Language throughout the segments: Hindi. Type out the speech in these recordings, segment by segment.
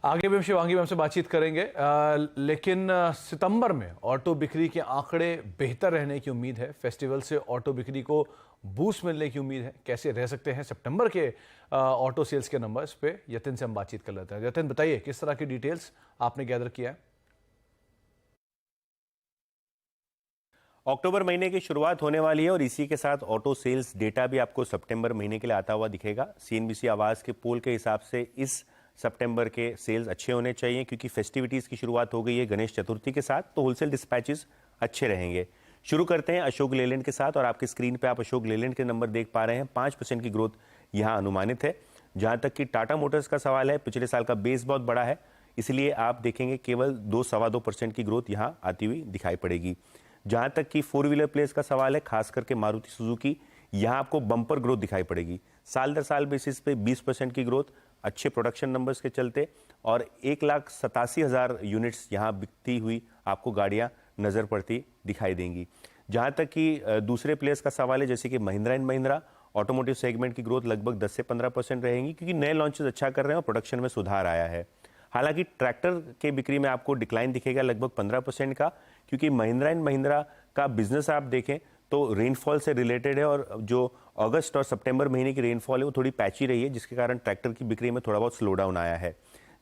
आगे भी हम शिवांगी मैम से बातचीत करेंगे, लेकिन सितंबर में ऑटो बिक्री के आंकड़े बेहतर रहने की उम्मीद है। फेस्टिवल से ऑटो बिक्री को बूस्ट मिलने की उम्मीद है। कैसे रह सकते हैं सितंबर के ऑटो सेल्स के नंबर्स पे, यतिन से हम बातचीत कर लेते हैं। यतिन, बताइए किस तरह की डिटेल्स आपने गैदर किया है। अक्टूबर महीने की शुरुआत होने वाली है और इसी के साथ ऑटो सेल्स डेटा भी आपको सितंबर महीने के लिए आता हुआ दिखेगा। सीएनबीसी आवाज के पोल के हिसाब से इस सितंबर के सेल्स अच्छे होने चाहिए, क्योंकि फेस्टिविटीज की शुरुआत हो गई है गणेश चतुर्थी के साथ, तो होलसेल डिस्पैचेस अच्छे रहेंगे। शुरू करते हैं अशोक लेलैंड के साथ और आपकी स्क्रीन पे आप अशोक लेलैंड के नंबर देख पा रहे हैं। 5% की ग्रोथ यहाँ अनुमानित है। जहां तक कि टाटा मोटर्स का सवाल है, पिछले साल का बेस बहुत बड़ा है, इसलिए आप देखेंगे केवल 2-2.25% की ग्रोथ यहाँ आती हुई दिखाई पड़ेगी। जहां तक कि 4 व्हीलर प्लेयर्स का सवाल है, खास करके मारुति सुजुकी, यहां आपको बम्पर ग्रोथ दिखाई पड़ेगी। साल दर साल बेसिस पे 20% की ग्रोथ, अच्छे प्रोडक्शन नंबर्स के चलते, और 1,87,000 यूनिट्स यहां बिकती हुई आपको गाड़ियां नजर पड़ती दिखाई देंगी। जहां तक कि दूसरे प्लेयर्स का सवाल है, जैसे कि Mahindra and Mahindra, automotive segment की ग्रोथ लगभग 10 से 15% रहेंगी, क्योंकि नए लॉन्चेस अच्छा कर रहे हैं और प्रोडक्शन में सुधार आया है। हालांकि ट्रैक्टर के बिक्री में आपको डिक्लाइन दिखेगा लगभग 15% का, क्योंकि महिंद्रा एंड महिंद्रा का बिजनेस आप देखें तो रेनफॉल से रिलेटेड है, और जो अगस्त और सितंबर महीने की रेनफॉल है वो थोड़ी पैची रही है, जिसके कारण ट्रैक्टर की बिक्री में थोड़ा बहुत स्लो डाउन आया है।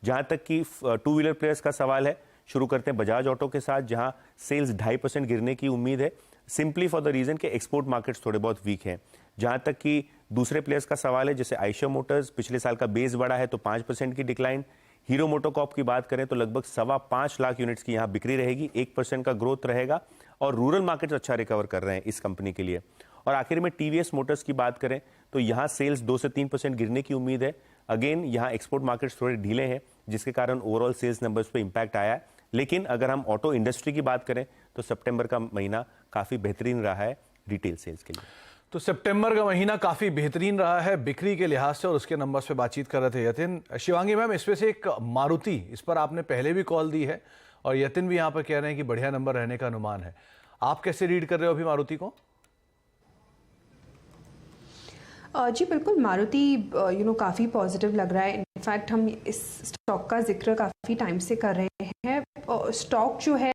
जहां तक कि 2 व्हीलर प्लेयर्स का सवाल है, शुरू करते हैं बजाज ऑटो के साथ, जहां सेल्स 2.5% गिरने की उम्मीद है, सिंपली फॉर द रीजन के एक्सपोर्ट मार्केट्स थोड़े बहुत वीक हैं। जहां तक कि दूसरे प्लेयर्स का सवाल है, जैसे आयशर मोटर्स, पिछले साल का बेस बड़ा है तो 5% की डिक्लाइन। हीरो मोटोकॉर्प की बात करें तो लगभग 5.25 लाख यूनिट्स की यहाँ बिक्री रहेगी, 1% का ग्रोथ रहेगा, और रूरल मार्केट्स अच्छा रिकवर कर रहे हैं इस कंपनी के लिए। और आखिर में टीवीएस मोटर्स की बात करें तो यहाँ सेल्स 2 से 3% गिरने की उम्मीद है। अगेन यहाँ एक्सपोर्ट मार्केट्स थोड़े ढीले हैं, जिसके कारण ओवरऑल सेल्स नंबर्स पे इंपैक्ट आया है। लेकिन अगर हम ऑटो इंडस्ट्री की बात करें तो सितंबर का महीना काफी बेहतरीन रहा है रिटेल सेल्स के लिए। तो सितंबर का महीना काफी बेहतरीन रहा है बिक्री के लिहाज से, और उसके नंबर्स पे बातचीत कर रहे थे यतिन। शिवांगी मैम, इसमें से एक मारुति, इस पर आपने पहले भी कॉल दी है और यतिन भी यहाँ पर कह रहे हैं कि बढ़िया नंबर रहने का अनुमान है। आप कैसे रीड कर रहे हो अभी मारुति को? जी बिल्कुल, मारुति काफ़ी पॉजिटिव लग रहा है। इनफैक्ट हम इस स्टॉक का जिक्र काफ़ी टाइम से कर रहे हैं। स्टॉक जो है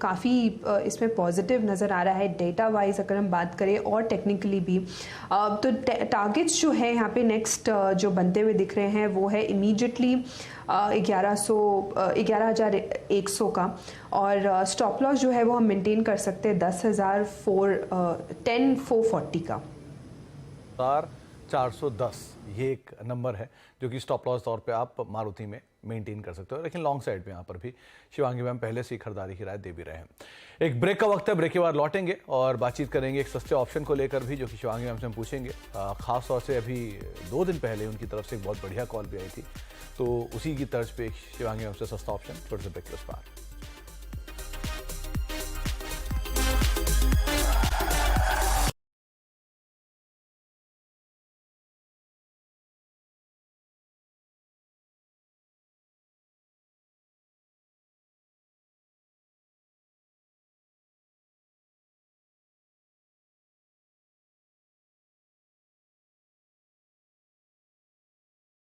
काफ़ी इसमें पॉजिटिव नज़र आ रहा है डेटा वाइज, अगर हम बात करें, और टेक्निकली भी। तो टारगेट्स जो है यहाँ पे नेक्स्ट जो बनते हुए दिख रहे हैं वो है इमीडिएटली 11,100 का, और स्टॉप लॉस जो है वो हम मेंटेन कर सकते हैं 10,440 का। 410 ये एक नंबर है जो कि स्टॉप लॉस तौर पे आप मारुति में मेंटेन कर सकते हो। लेकिन लॉन्ग साइड पे यहाँ पर भी शिवांगी मैम पहले से ही खरीदारी की राय दे भी रहे हैं। एक ब्रेक का वक्त है, ब्रेक के बाद लौटेंगे और बातचीत करेंगे एक सस्ते ऑप्शन को लेकर भी, जो कि शिवांगी मैम से हम पूछेंगे। खास तौर से अभी 2 दिन पहले उनकी तरफ से एक बहुत बढ़िया कॉल भी आई थी, तो उसी की तर्ज पे शिवांगी मैम से सस्ता ऑप्शन। थोड़े से ब्रेक के बाद